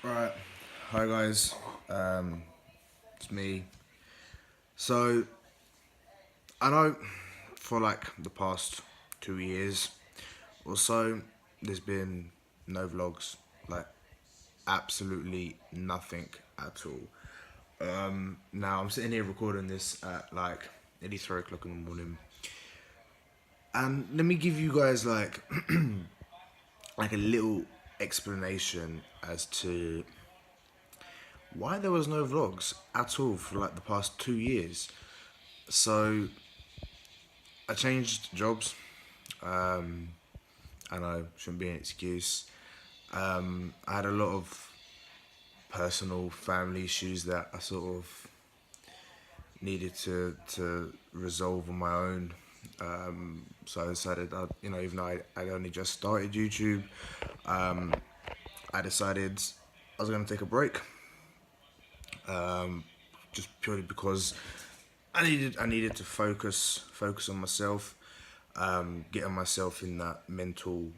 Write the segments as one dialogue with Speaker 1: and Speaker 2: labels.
Speaker 1: Right, hi guys, it's me. So, I know for like the past 2 years or so, there's been no vlogs, like absolutely nothing at all. Now I'm sitting here recording this at like nearly 3 o'clock in the morning, and let me give you guys like a little explanation as to why there was no vlogs at all for like the past 2 years. So I changed jobs. I know, shouldn't be an excuse. I had a lot of personal family issues that I sort of needed to resolve on my own. So I decided, even though I'd only just started YouTube, I decided I was going to take a break, just purely because I needed to focus on myself, getting myself in that mental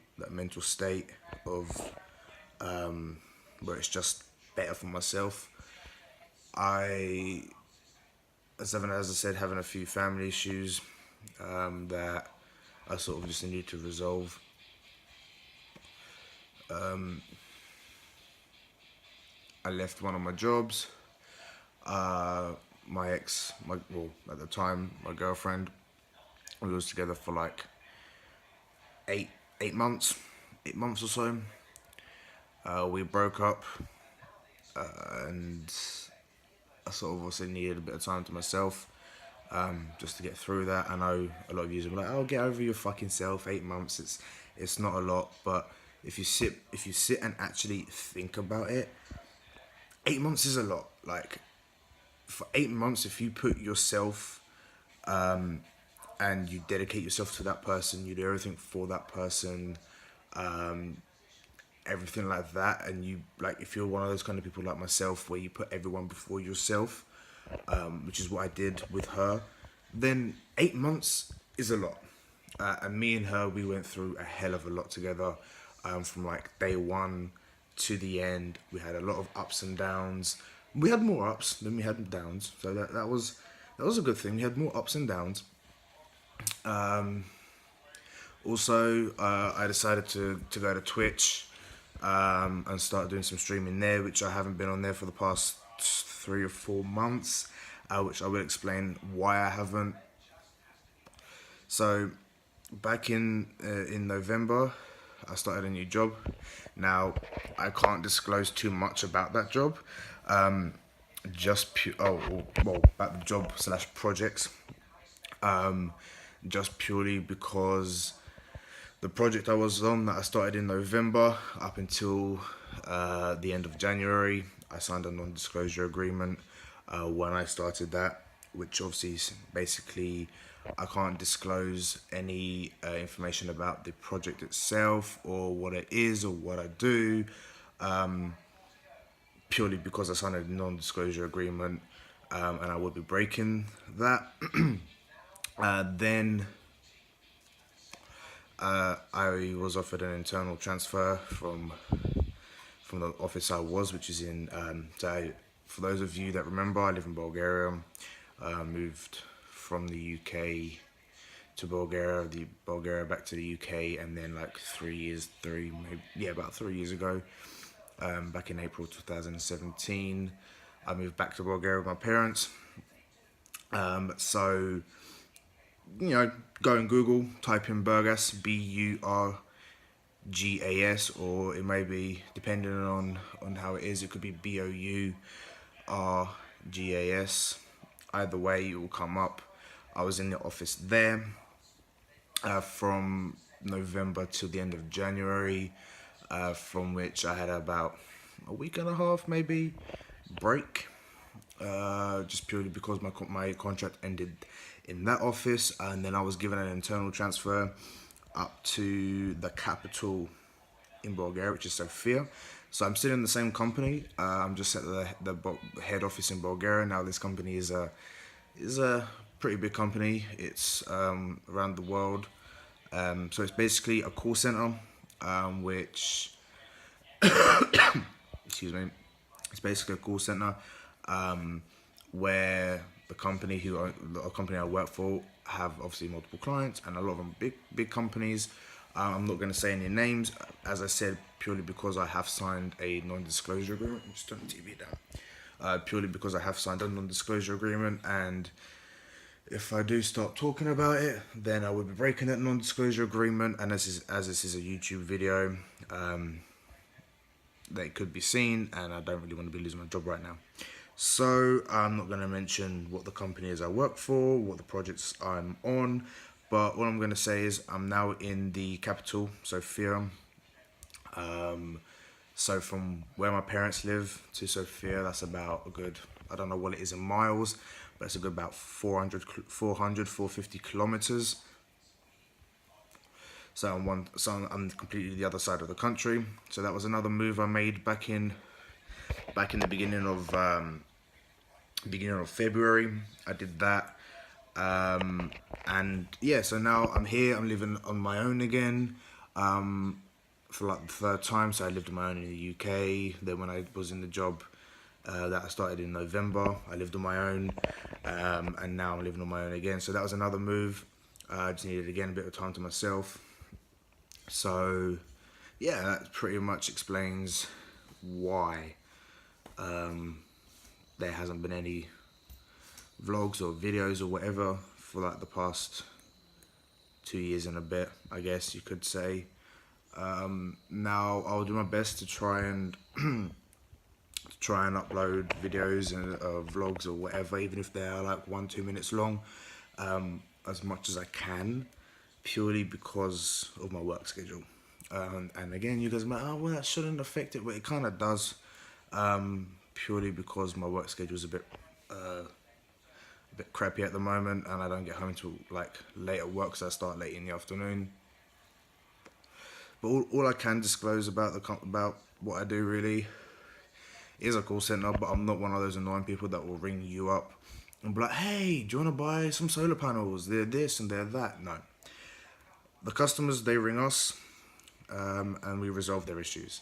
Speaker 1: state of where it's just better for myself. I, as I said, having a few family issues that I sort of just need to resolve. I left one of my jobs. My ex, well, at the time, my girlfriend, we was together for like eight eight months, 8 months or so. We broke up, and I sort of also needed a bit of time to myself, just to get through that. I know a lot of you are like, "Oh, get over your fucking self. 8 months, it's not a lot." But if you sit and actually think about it, 8 months is a lot. Like for 8 months, if you put yourself and you dedicate yourself to that person, you do everything for that person, everything like that, and you like if you're one of those kind of people like myself where you put everyone before yourself, which is what I did with her, then 8 months is a lot. And me and her, we went through a hell of a lot together, from like day one to the end. We had a lot of ups and downs. We had more ups than we had downs, so that was a good thing. We had more ups and downs. Also, I decided to go to Twitch, and start doing some streaming there, which I haven't been on there for the past 3 or 4 months, which I will explain why I haven't. So, back in November, I started a new job. Now, I can't disclose too much about that job. About the job slash projects. Just purely because the project I was on that I started in November up until the end of January, I signed a non-disclosure agreement when I started that, which obviously is basically I can't disclose any information about the project itself or what it is or what I do, purely because I signed a non-disclosure agreement, and I would be breaking that. Then I was offered an internal transfer from the office I was, which is in. For those of you that remember, I live in Bulgaria. Moved from the UK to Bulgaria, the Bulgaria back to the UK, and then like about 3 years ago, back in April 2017, I moved back to Bulgaria with my parents. So go and Google, type in Burgas, Burgas, or it may be, depending on how it is, it could be Bourgas. Either way, it will come up. I was in the office there from November till the end of January, from which I had about a week and a half, maybe, break, just purely because my contract ended in that office, and then I was given an internal transfer up to the capital in Bulgaria, which is Sofia. So I'm still in the same company. I'm just at the head office in Bulgaria now. This company is a pretty big company. It's around the world. So it's basically a call center, which excuse me. It's basically a call center where the company I work for have obviously multiple clients, and a lot of them big companies. I'm not going to say any names, as I said, purely because I have signed a non-disclosure agreement. Just turn the TV down. Purely because I have signed a non-disclosure agreement, and if I do start talking about it, then I would be breaking that non-disclosure agreement. And as this is a YouTube video, that could be seen, and I don't really want to be losing my job right now. So I'm not going to mention what the company is I work for, what the projects I'm on, but all I'm going to say is I'm now in the capital, Sofia. So from where my parents live to Sofia, that's about a good, I don't know what it is in miles, but it's a good about 450 kilometers. So I'm completely the other side of the country. So that was another move I made back in the beginning of February. I did that, and yeah. So now I'm here. I'm living on my own again, for like the third time. So I lived on my own in the UK. Then when I was in the job that I started in November, I lived on my own, and now I'm living on my own again. So that was another move. I just needed again a bit of time to myself. So yeah, that pretty much explains why there hasn't been any vlogs or videos or whatever for like the past 2 years and a bit, I guess you could say. Now I'll do my best to try and upload videos and vlogs or whatever, even if they are like 1-2 minutes long, as much as I can, purely because of my work schedule. And again, you guys might, oh well, that shouldn't affect it, but it kind of does, purely because my work schedule is a bit crappy at the moment, and I don't get home until like late at work, so I start late in the afternoon. But all I can disclose about what I do really is a call center, but I'm not one of those annoying people that will ring you up and be like, hey, do you want to buy some solar panels? They're this and they're that. No. The customers, they ring us, and we resolve their issues.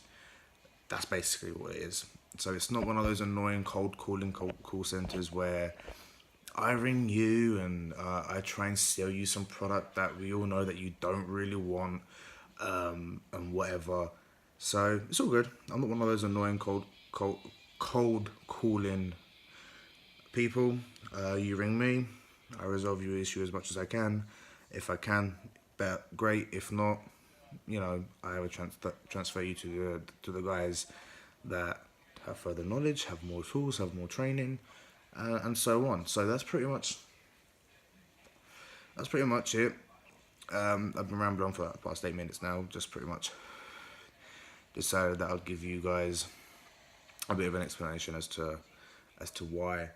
Speaker 1: That's basically what it is. So it's not one of those annoying cold calling call centers where I ring you and I try and sell you some product that we all know that you don't really want, and whatever. So it's all good. I'm not one of those annoying cold calling people. You ring me, I resolve your issue as much as I can. If I can, great. If not, I will transfer you to the guys that have further knowledge, have more tools, have more training, and so on. So that's pretty much it. I've been rambling for the past 8 minutes now. Just pretty much decided that I'll give you guys a bit of an explanation as to why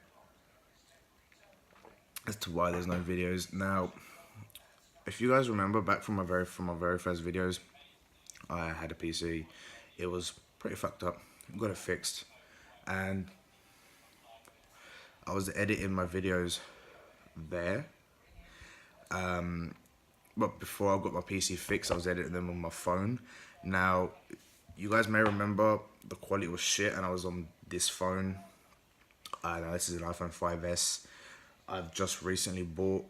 Speaker 1: there's no videos. Now, if you guys remember back from my very first videos, I had a PC. It was pretty fucked up. Got it fixed, and I was editing my videos there. But before I got my PC fixed, I was editing them on my phone. Now, you guys may remember the quality was shit, and I was on this phone. This is an iPhone 5S. I've just recently bought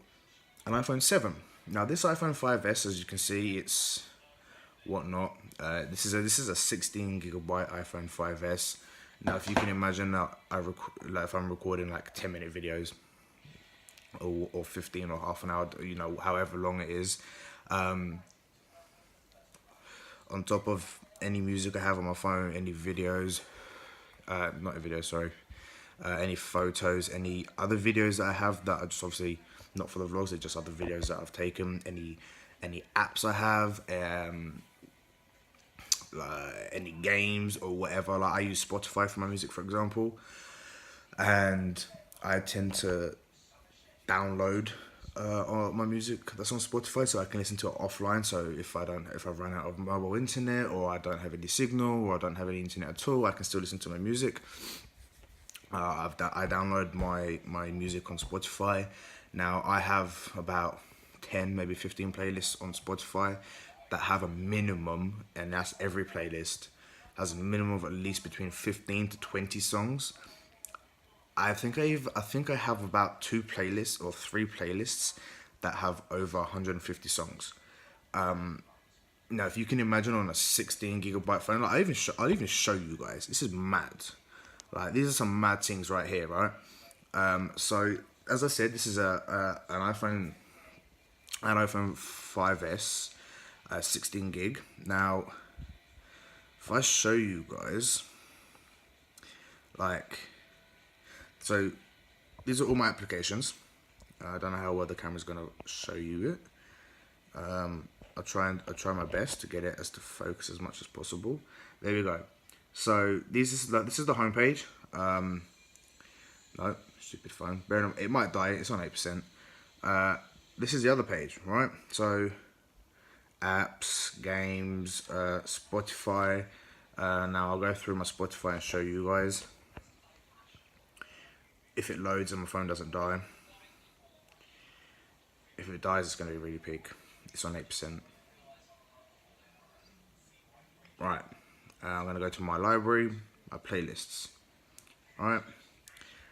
Speaker 1: an iPhone 7. Now, this iPhone 5S, as you can see, it's whatnot. This is a 16 gigabyte iPhone 5S. Now, if you can imagine that if I'm recording like 10-minute videos, or 15 or half an hour, however long it is, on top of any music I have on my phone, any videos, any photos, any other videos that I have that are just obviously not for the vlogs, they're just other videos that I've taken, any apps I have, any games or whatever. Like I use Spotify for my music, for example, and I tend to download my music that's on Spotify so I can listen to it offline. So if I run out of mobile internet, or I don't have any signal, or I don't have any internet at all, I can still listen to my music. I download my music on Spotify. Now I have about 10, maybe 15 playlists on Spotify that have a minimum, and that's every playlist, has a minimum of at least between 15 to 20 songs. I think I have about 2 playlists or 3 playlists that have over 150 songs. Now, if you can imagine on a 16 gigabyte phone, like I'll even show you guys. This is mad. Like, these are some mad things right here, right? So as I said, this is an iPhone 5S, 16 gig. Now, if I show you guys, like, so these are all my applications. I don't know how well the camera's gonna show you it. I'll try my best to get it as to focus as much as possible. There we go. So this is the homepage. No, stupid phone. It might die. It's on 8%. This is the other page, right? So apps, games, Spotify. Now I'll go through my Spotify and show you guys. If it loads and my phone doesn't die. If it dies, it's going to be really peak. It's on 8%. Right. I'm going to go to my library, my playlists. Alright.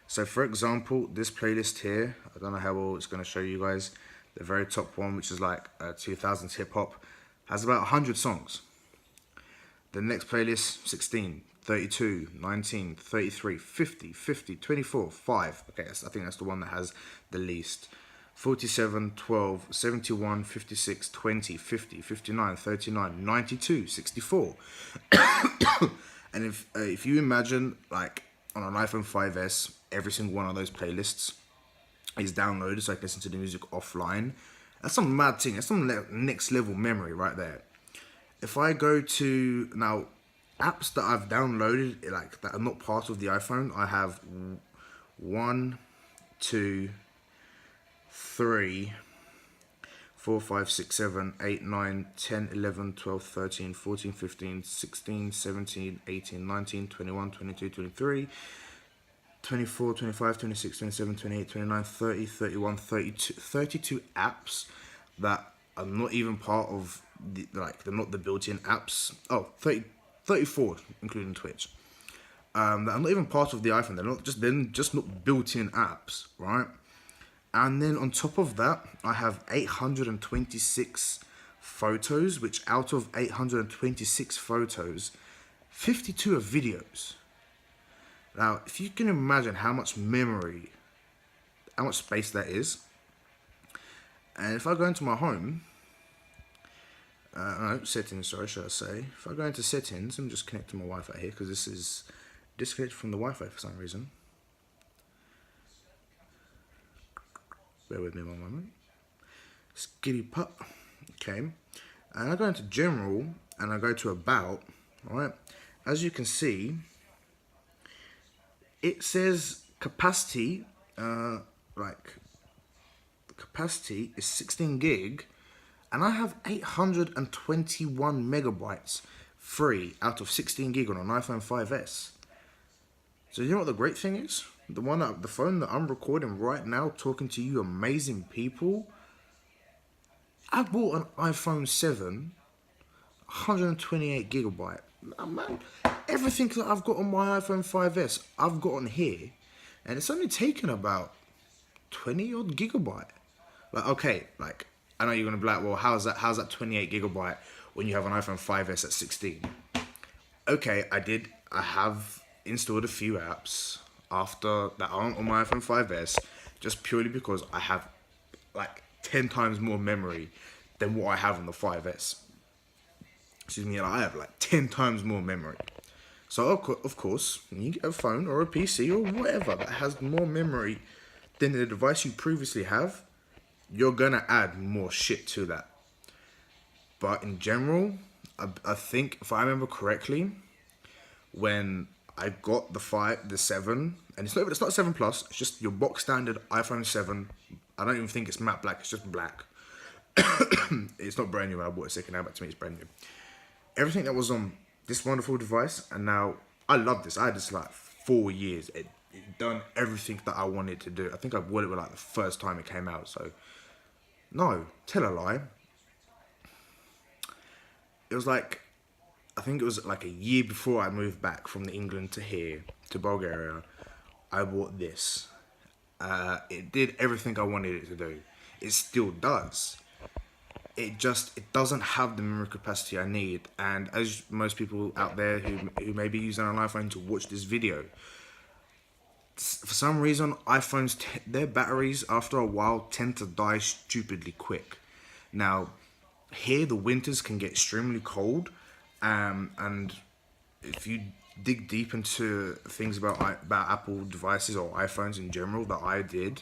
Speaker 1: So for example, this playlist here, I don't know how well it's going to show you guys. The very top one, which is like 2000s hip hop, has about 100 songs. The next playlist, 16, 32, 19, 33, 50, 50, 24, 5. Okay, I think that's the one that has the least. 47, 12, 71, 56, 20, 50, 59, 39, 92, 64. And if you imagine, like, on an iPhone 5S, every single one of those playlists is downloaded so I can listen to the music offline. That's some mad thing. That's some next level memory right there. If I go to, now, apps that I've downloaded, like, that are not part of the iPhone, I have 1, 2, 3, 4, 5, 6, 7, 8, 9, 10, 11, 12, 13, 14, 15, 16, 17, 18, 19, 21, 22, 23, 24, 25, 26, 27, 28, 29, 30, 31, 32 apps that are not even part of the, like, they're not the built-in apps. Oh, 34, including Twitch. That are not even part of the iPhone. They're just not built-in apps, right? And then on top of that, I have 826 photos, which out of 826 photos, 52 are videos. Now, if you can imagine how much memory, how much space that is, and if I go into my home, settings, sorry, should I say. If I go into settings, I'm just connecting my Wi-Fi here because this is disconnected from the Wi-Fi for some reason. Bear with me one moment. Skitty pup. Okay. And I go into general and I go to about. Alright. As you can see, it says capacity, capacity is 16 gig, and I have 821 megabytes free out of 16 gig on an iPhone 5S. So you know what the great thing is? The phone that I'm recording right now, talking to you amazing people, I bought an iPhone 7, 128 gigabyte. Man, everything that I've got on my iPhone 5S, I've got on here, and it's only taken about 20 odd gigabyte. Like, okay, like, I know you're gonna be like, well, how's that 28 gigabyte when you have an iPhone 5S at 16? Okay, I have installed a few apps after that aren't on my iPhone 5S, just purely because I have like 10 times more memory than what I have on the 5S. Excuse me, I have like 10 times more memory. So of course, when you get a phone or a PC or whatever that has more memory than the device you previously have, you're gonna add more shit to that. But in general, I think if I remember correctly, when I got the 7, and it's not 7 Plus, it's just your box standard iPhone 7. I don't even think it's matte black, it's just black. It's not brand new when I bought it second hand, but to me it's brand new. Everything that was on this wonderful device, and now I love this. I had this like 4 years. It done everything that I wanted to do. I think I bought it like the first time it came out, so no, tell a lie. It was like I think it was like a year before I moved back from England to here, to Bulgaria, I bought this. It did everything I wanted it to do. It still does. It doesn't have the memory capacity I need. And as most people out there who may be using an iPhone to watch this video, for some reason iPhones, their batteries after a while tend to die stupidly quick. Now, here the winters can get extremely cold, and if you dig deep into things about Apple devices or iPhones in general that I did,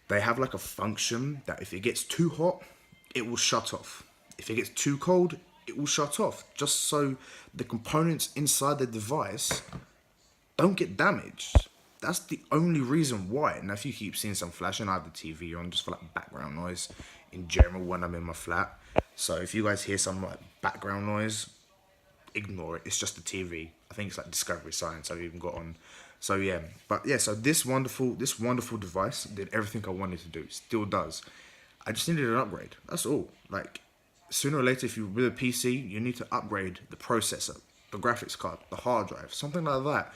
Speaker 1: they have like a function that if it gets too hot, it will shut off. If it gets too cold, it will shut off, just so the components inside the device don't get damaged. That's the only reason why. Now, if you keep seeing some flashing, I have the TV on just for like background noise in general when I'm in my flat. So if you guys hear some like background noise, ignore it. It's just the TV. I think it's like Discovery Science I've even got on. So yeah, but yeah. So this wonderful device did everything I wanted to do. Still does. I just needed an upgrade. That's all. Like, sooner or later, if you're with a PC, you need to upgrade the processor, the graphics card, the hard drive, something like that.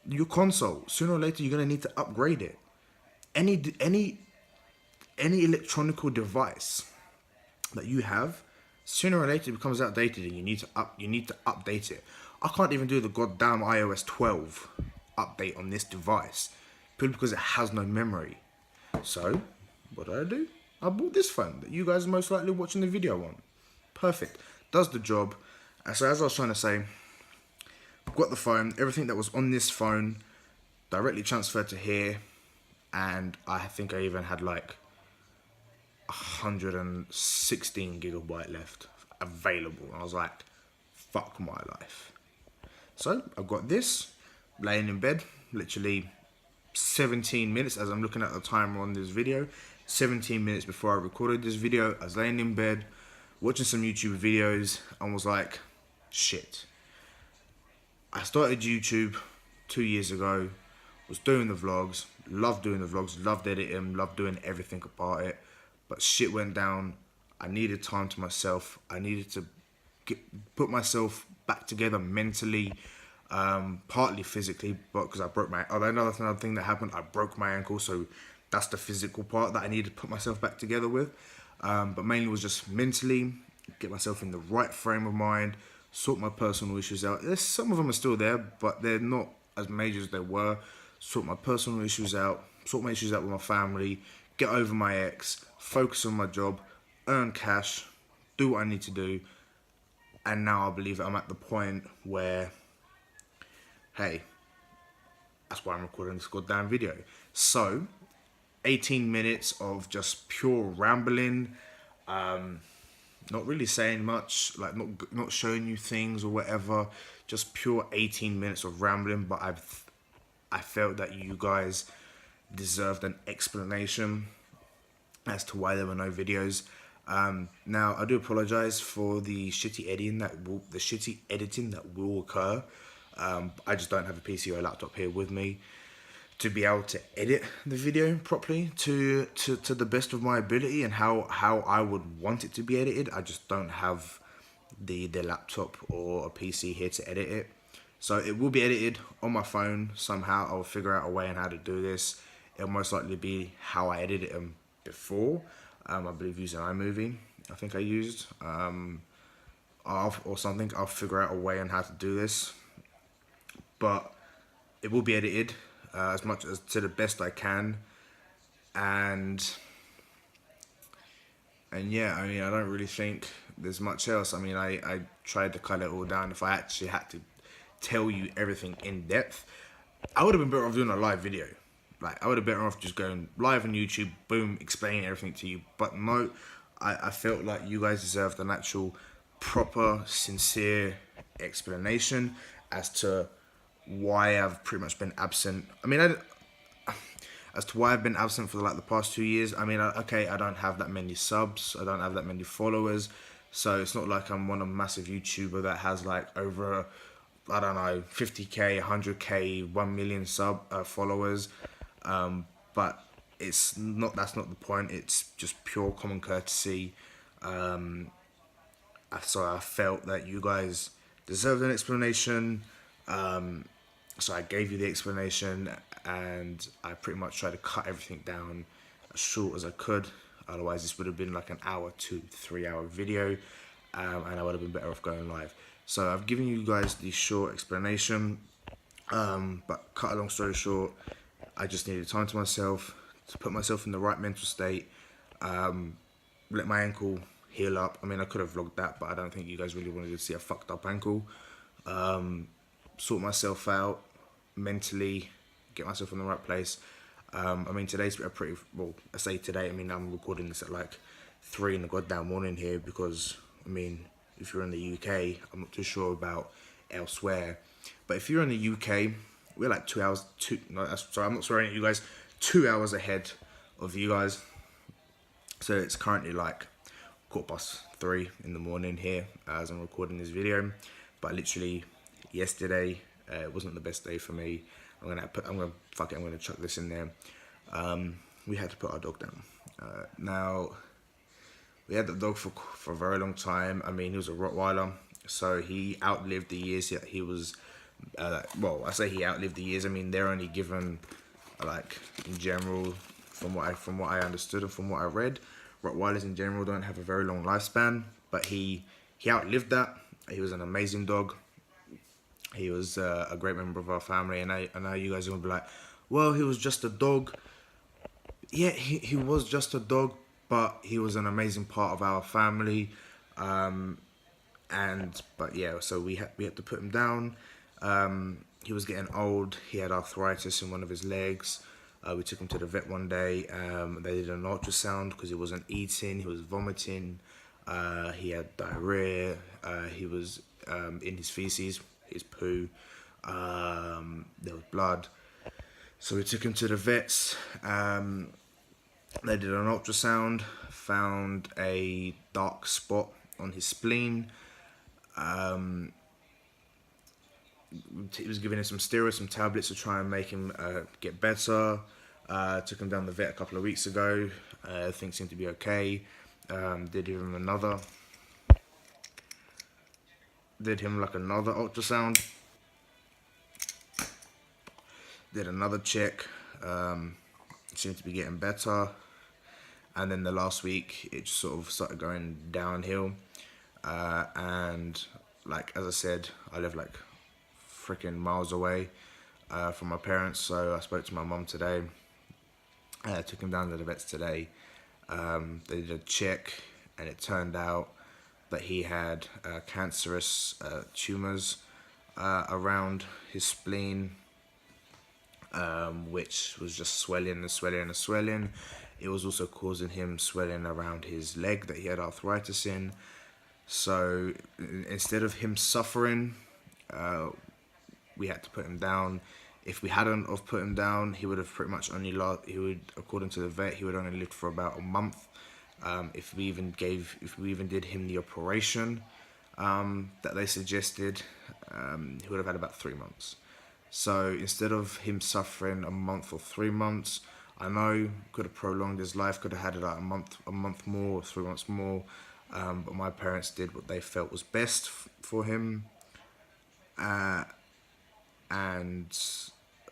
Speaker 1: Your console, sooner or later, you're gonna need to upgrade it. Any electronical device that you have, sooner or later it becomes outdated, and you need to update it. I can't even do the goddamn iOS 12 update on this device purely because it has no memory. So what did I do? I bought this phone that you guys are most likely watching the video on. Perfect. Does the job. And so as I was trying to say, I've got the phone, everything that was on this phone directly transferred to here, and I think I even had like 116 gigabyte left available. And I was like, fuck my life. So I've got this laying in bed, literally 17 minutes as I'm looking at the timer on this video. 17 minutes before I recorded this video, I was laying in bed watching some YouTube videos and was like, shit. I started YouTube 2 years ago, was doing the vlogs, loved doing the vlogs, loved editing, loved doing everything about it, but shit went down. I needed time to myself. I needed to put myself back together mentally, partly physically, but because I broke my, another thing that happened, I broke my ankle, so that's the physical part that I needed to put myself back together with. But mainly was just mentally, get myself in the right frame of mind, sort my personal issues out. Some of them are still there, but they're not as major as they were. Sort my personal issues out, sort my issues out with my family, get over my ex, focus on my job, earn cash, do what I need to do. And now I believe that I'm at the point where, hey, that's why I'm recording this goddamn video. So, 18 minutes of just pure rambling, not really saying much, like not showing you things or whatever, just pure 18 minutes of rambling. But I felt that you guys deserved an explanation as to why there were no videos. Now I do apologize for the shitty editing that will occur. I just don't have a PC or a laptop here with me to be able to edit the video properly to the best of my ability and how I would want it to be edited. I just don't have the laptop or a PC here to edit it. So it will be edited on my phone somehow. I'll figure out a way on how to do this. It'll most likely be how I edited them before. I believe using iMovie, I think I used, or something. I'll figure out a way on how to do this. But it will be edited as much as to the best I can. And yeah, I mean, I don't really think there's much else. I mean, I tried to cut it all down. If I actually had to tell you everything in depth, I would have been better off doing a live video. Like, I would have been better off just going live on YouTube, boom, explaining everything to you. But no, I felt like you guys deserved an actual proper, sincere explanation as to why I've pretty much been absent. I mean, as to why I've been absent for like the past 2 years. I mean, okay, I don't have that many subs, I don't have that many followers, so it's not like I'm one of massive YouTuber that has like over, I don't know, 50k, 100k, 1 million followers. But it's not. That's not the point. It's just pure common courtesy. So I felt that you guys deserved an explanation. So I gave you the explanation, and I pretty much tried to cut everything down as short as I could. Otherwise, this would have been like an hour to 3 hour video, and I would have been better off going live. So I've given you guys the short explanation, but cut a long story short, I just needed time to myself to put myself in the right mental state, let my ankle heal up. I mean, I could have vlogged that, but I don't think you guys really wanted to see a fucked up ankle. Sort myself out mentally, get myself in the right place. I mean, today's a pretty, well, I say today, I mean, I'm recording this at like 3 in the goddamn morning here because, I mean, if you're in the UK, I'm not too sure about elsewhere, but if you're in the UK, we're like 2 hours, sorry, I'm not swearing at you guys, 2 hours ahead of you guys. So it's currently like 3:15 in the morning here as I'm recording this video, but literally yesterday it wasn't the best day for me. I'm gonna chuck this in there. We had to put our dog down. Now we had the dog for a very long time. I mean, he was a Rottweiler, so he outlived the years that he was. Well, I say he outlived the years. I mean, they're only given, like, in general, from what I understood and from what I read, Rottweilers in general don't have a very long lifespan. But he outlived that. He was an amazing dog. He was a great member of our family, and I know you guys are gonna be like, well, he was just a dog. Yeah, he was just a dog, but he was an amazing part of our family. But yeah, so we had to put him down. He was getting old. He had arthritis in one of his legs. We took him to the vet one day. They did an ultrasound because he wasn't eating. He was vomiting. He had diarrhea. He was in his feces, his poo. There was blood. So we took him to the vets. They did an ultrasound, found a dark spot on his spleen. He was giving him some steroids, some tablets to try and make him get better. Took him down the vet a couple of weeks ago. Things seemed to be okay. Did him another ultrasound. Did another check. Seemed to be getting better. And then the last week, it just sort of started going downhill. And like, as I said, I live like freaking miles away from my parents. So I spoke to my mum today. I took him down to the vets today. They did a check, and it turned out that he had cancerous tumours around his spleen, which was just swelling and swelling and swelling. It was also causing him swelling around his leg that he had arthritis in. So instead of him suffering, we had to put him down. If we hadn't have put him down, he would have pretty much only according to the vet, he would only live for about a month. If we even did him the operation that they suggested, he would have had about 3 months. So instead of him suffering a month or 3 months, I know could have prolonged his life, could have had like a month more, 3 months more. But my parents did what they felt was best for him, and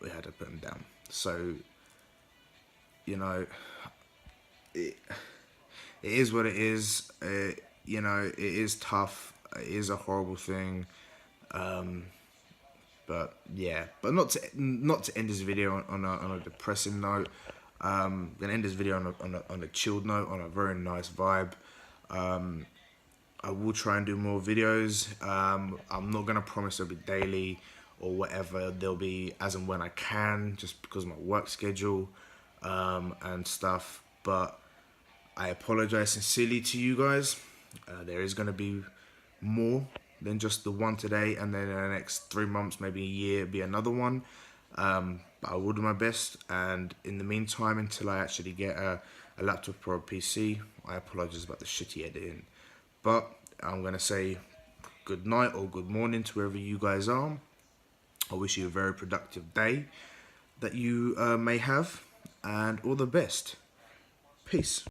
Speaker 1: we had to put him down. So, you know, it is what it is. You know, it is tough. It is a horrible thing. But yeah, but not to end this video on a depressing note. Gonna end this video on a chilled note, on a very nice vibe. I will try and do more videos. I'm not gonna promise they'll be daily or whatever. They'll be as and when I can, just because of my work schedule and stuff. But I apologize sincerely to you guys. There is gonna be more than just the one today, and then in the next 3 months, maybe a year, be another one. But I will do my best, and in the meantime, until I actually get a laptop or a PC, I apologize about the shitty editing. But I'm gonna say good night or good morning to wherever you guys are. I wish you a very productive day that you may have, and all the best. Peace.